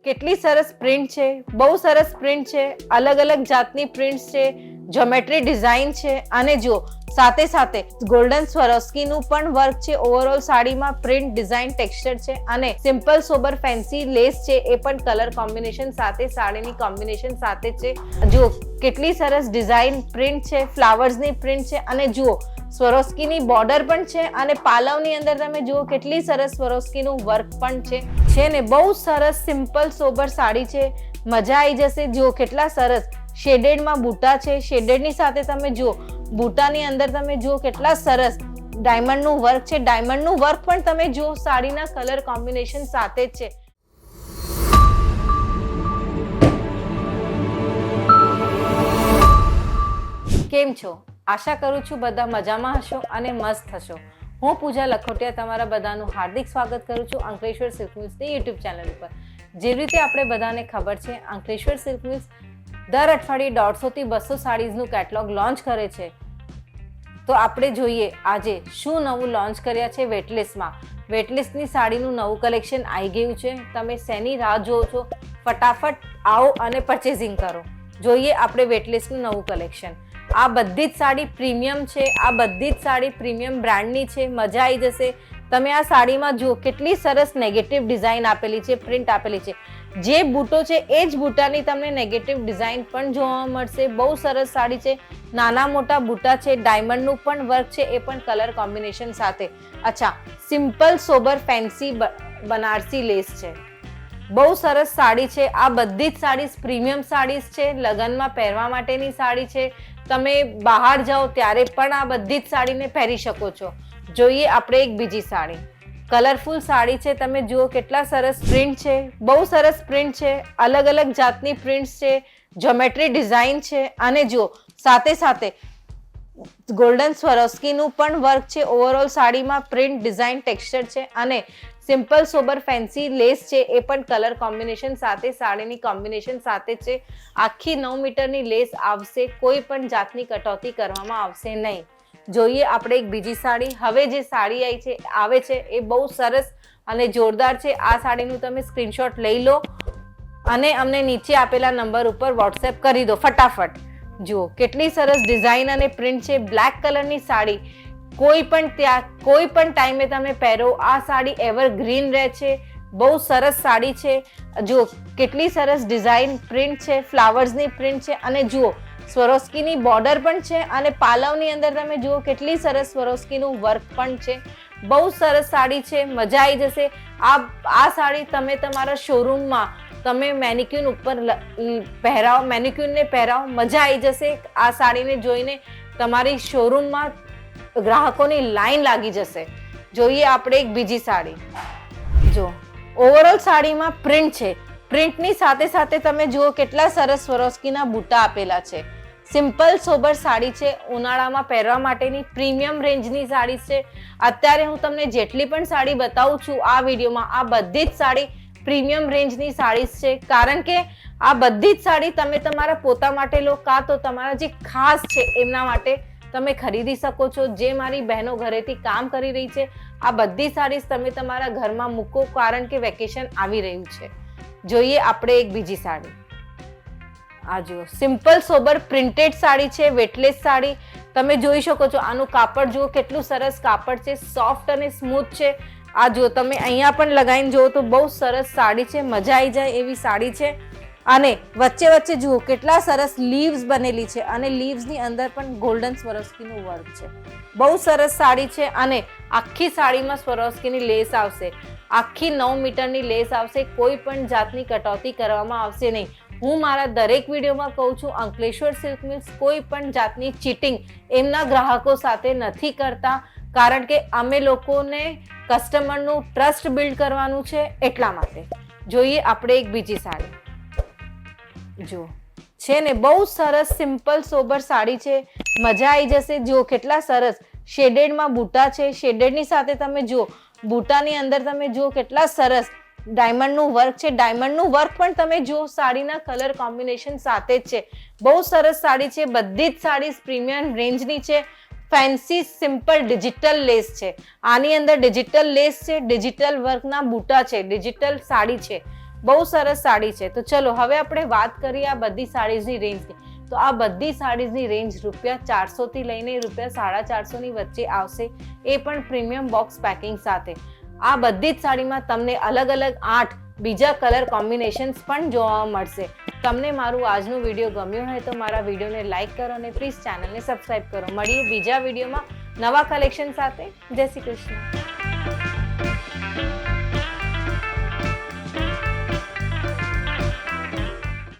કેટલી સરસ પ્રિન્ટ છે, બહુ સરસ પ્રિન્ટ છે, અલગ અલગ જાતની પ્રિન્ટ્સ છે, જ્યોમેટ્રી ડિઝાઇન છે અને જો સાથે સાથે ગોલ્ડન સ્વરોસ્કીનું પણ વર્ક છે. ઓવરઓલ સાડીમાં પ્રિન્ટ ડિઝાઇન ટેક્સચર છે અને સિમ્પલ સોબર ફેન્સી લેસ છે, એ પણ કલર કોમ્બિનેશન સાથે સાડીની કોમ્બિનેશન સાથે છે. જુઓ કેટલી સરસ ડિઝાઇન પ્રિન્ટ છે, ફ્લાવર્સની પ્રિન્ટ છે અને જુઓ સ્વરોસ્કીની બોર્ડર પણ છે અને પાલવની અંદર તમે જુઓ કેટલી સરસ સ્વરોસ્કીનું વર્ક પણ છે ને બહુ સરસ સિમ્પલ સોબર સાડી છે. મજા આવી જશે. જુઓ કેટલા સરસ શેડેડમાં બૂટા છે, શેડેડની સાથે તમે જુઓ બૂટાની અંદર તમે જુઓ કેટલા સરસ ડાયમંડનું વર્ક છે. ડાયમંડનું વર્ક પણ તમે જુઓ સાડીના કલર કોમ્બિનેશન સાથે જ છે. કેમ છો? આશા કરું છું બધા મજામાં હશો અને મસ્ત હશો. હું પૂજા લખોટિયા તમારા બધાનું હાર્દિક સ્વાગત કરું છું અંકલેશ્વર સિલ્ક મિલ્સની યુટ્યુબ ચેનલ ઉપર. જેવી રીતે આપણે બધાને ખબર છે, અંકલેશ્વર સિલ્ક મિલ્સ દર અઠવાડિયે 150 થી 200 સાડીઝનું કેટલોગ લોન્ચ કરે છે. તો આપણે જોઈએ આજે શું નવું લોન્ચ કર્યા છે વેટલેસમાં. વેટલેસની સાડીનું નવું કલેક્શન આવી ગયું છે. તમે શેની રાહ જોવો છો? ફટાફટ આવો અને પરચેઝિંગ કરો. જોઈએ આપણે વેટલેસનું નવું કલેક્શન. આ બધી જ સાડી પ્રીમિયમ છે, આ બધી જ સાડી પ્રીમિયમ બ્રાન્ડની છે. મજા આવી જશે. તમે આ સાડીમાં જુઓ કેટલી સરસ નેગેટિવ ડિઝાઇન આપેલી છે, પ્રિન્ટ આપેલી છે. જે બૂટો છે એ જ બૂટાની તમને નેગેટિવ ડિઝાઇન પણ જોવા મળશે. બહુ સરસ સાડી છે. નાના મોટા બૂટા છે, ડાયમંડનું પણ વર્ક છે, એ પણ કલર કોમ્બિનેશન સાથે. અચ્છા, simple sober fancy Banarasi lace છે. બહુ સરસ સાડી છે. આ બધી જ સાડી પ્રીમિયમ સાડીઝ છે. લગ્નમાં પહેરવા માટેની સાડી છે. તમે બહાર જાઓ ત્યારે પણ આ બધી જ સાડીને પહેરી શકો છો. જોઈએ આપણે એક બીજી સાડી. કલરફુલ સાડી છે. તમે જુઓ કેટલા સરસ પ્રિન્ટ છે, બહુ સરસ પ્રિન્ટ છે, અલગ અલગ જાતની પ્રિન્ટ્સ છે, જ્યોમેટ્રી ડિઝાઇન છે અને જુઓ સાથે સાથે ગોલ્ડન સ્વરોસ્કીનું પણ વર્ક છે. ઓવરઓલ સાડીમાં પ્રિન્ટ ડિઝાઇન ટેક્સચર છે અને સિમ્પલ સોબર ફેન્સી લેસ છે, એ પણ કલર કોમ્બિનેશન સાથે સાડીની કોમ્બિનેશન સાથે છે. આખી 9 મીટરની લેસ આવશે. કોઈ પણ જાતની કટોતી કરવામાં આવશે નહીં. જોઈએ આપણે એક બીજી સાડી. હવે જે સાડી આવે છે એ બહુ સરસ અને જોરદાર છે. આ સાડીનું તમે સ્ક્રીનશોટ લઈ લો અને અમને નીચે આપેલા નંબર ઉપર વોટ્સએપ કરી દો ફટાફટ. જુઓ કેટલી સરસ ડિઝાઇન અને પ્રિન્ટ છે. બ્લેક કલરની સાડી કોઈ પણ ટાઈમે તમે પહેરો આ સાડી એવર ગ્રીન રહે છે. બહુ સરસ સાડી છે. જુઓ કેટલી સરસ ડિઝાઇન પ્રિન્ટ છે, ફ્લાવર્સની પ્રિન્ટ છે અને જુઓ સ્વરોસ્કીની બોર્ડર પણ છે અને પાલવની અંદર તમે જુઓ કેટલી સરસ સ્વરોસ્કીનું વર્ક પણ છે. બહુ સરસ સાડી છે. મજા આવી જશે. આ સાડી તમે તમારા શોરૂમમાં તમે મેનિક્યુન ઉપર પહેરાવો, મેનિક્યુનને પહેરાવો, મજા આવી જશે. આ સાડીને જોઈને તમારી શોરૂમમાં ગ્રાહકોની લાઈન લાગી જશે. જોઈએ આપણે એક બીજી સાડી. જો ઓવરઓલ સાડીમાં પ્રિન્ટ છે. પ્રિન્ટની સાથે સાથે તમે જુઓ કેટલા સરસ સ્વરોસ્કીના બૂટા આપેલા છે. સિમ્પલ સોબર સાડી છે. ઉનાળામાં પહેરવા માટેની પ્રીમિયમ રેન્જની સાડી છે. અત્યારે હું તમને જેટલી પણ સાડી બતાવું છું આ વિડીયોમાં, આ બધી જ સાડી પ્રીમિયમ રેન્જની સાડી છે. કારણ કે આ બધી જ સાડી તમે તમારા પોતા માટે લો, કાં તો તમારા જે ખાસ છે એમના માટે તમે ખરીદી શકો છો. જે મારી બહેનો ઘરેથી કામ કરી રહી છે, આ બધી સાડી તમે તમારા ઘરમાં મૂકો કારણ કે વેકેશન આવી રહ્યું છે. જોઈએ આપણે એક બીજી સાડી. આ જુઓ સિમ્પલ સોબર પ્રિન્ટેડ સાડી છે, વેટલેસ સાડી. તમે જોઈ શકો છો આનું કાપડ જુઓ કેટલું સરસ કાપડ છે, સોફ્ટ અને સ્મૂથ છે. આ જુઓ તમે અહીંયા પણ લગાવીને જુઓ તો બહુ સરસ સાડી છે. મજા આવી જાય એવી સાડી છે. અને વચ્ચે વચ્ચે જુઓ કેટલા સરસ લીવ્સ બનેલી છે અને લીવ્સની અંદર પણ ગોલ્ડન સ્વરોસ્કીનું વર્ક છે. બહુ સરસ સાડી છે અને આખી સાડીમાં સ્વરોસ્કીની લેસ આવશે. આખી 9 મીટરની લેસ આવશે. કોઈ પણ જાતની કટોતી કરવામાં આવશે નહીં. હું મારા દરેક વિડીયોમાં કહું છું અંકલેશ્વર સિલ્ક મિલ્સ કોઈ પણ જાતની ચીટિંગ એમના ગ્રાહકો સાથે નથી કરતા. કારણ કે અમે લોકોને કસ્ટમરનું ટ્રસ્ટ બિલ્ડ કરવાનું છે એટલા માટે. જોઈએ આપણે એક બીજી સાડી. જો છે ને બહુ સરસ સિમ્પલ સોબર સાડી છે. મજા આવી જશે. જુઓ કેટલા સરસ શેડેડમાં બૂટા છે. શેડેડની સાથે તમે જુઓ બૂટાની અંદર તમે જુઓ કેટલા સરસ ડાયમંડનું વર્ક છે. ડાયમંડનું વર્ક પણ તમે જુઓ સાડીના કલર કોમ્બિનેશન સાથે જ છે. બહુ સરસ સાડી છે. બધી જ સાડી પ્રીમિયમ રેન્જની છે. ફેન્સી સિમ્પલ ડિજિટલ લેસ છે. આની અંદર ડિજિટલ લેસ છે, ડિજિટલ વર્કના બૂટા છે, ડિજિટલ સાડી છે. બહુ સરસ સાડી છે. તો ચલો હવે આપણે વાત કરીએ આ બધી સાડીઝની રેન્જની. તો આ બધી સાડીઝની રેન્જ ₹400 થી લઈને ₹450 ની વચ્ચે આવશે, એ પણ પ્રીમિયમ બોક્સ પેકિંગ સાથે. આ બધી જ સાડીમાં તમને અલગ અલગ 8 બીજા કલર કોમ્બિનેશન્સ પણ જોવા મળશે. તમને મારું આજનો વિડીયો ગમ્યો હોય તો મારા વિડીયોને લાઈક કરો અને પ્લીઝ ચેનલને સબસ્ક્રાઈબ કરો. મળીએ બીજા વિડીયોમાં નવા કલેક્શન સાથે. જય શ્રી કૃષ્ણ.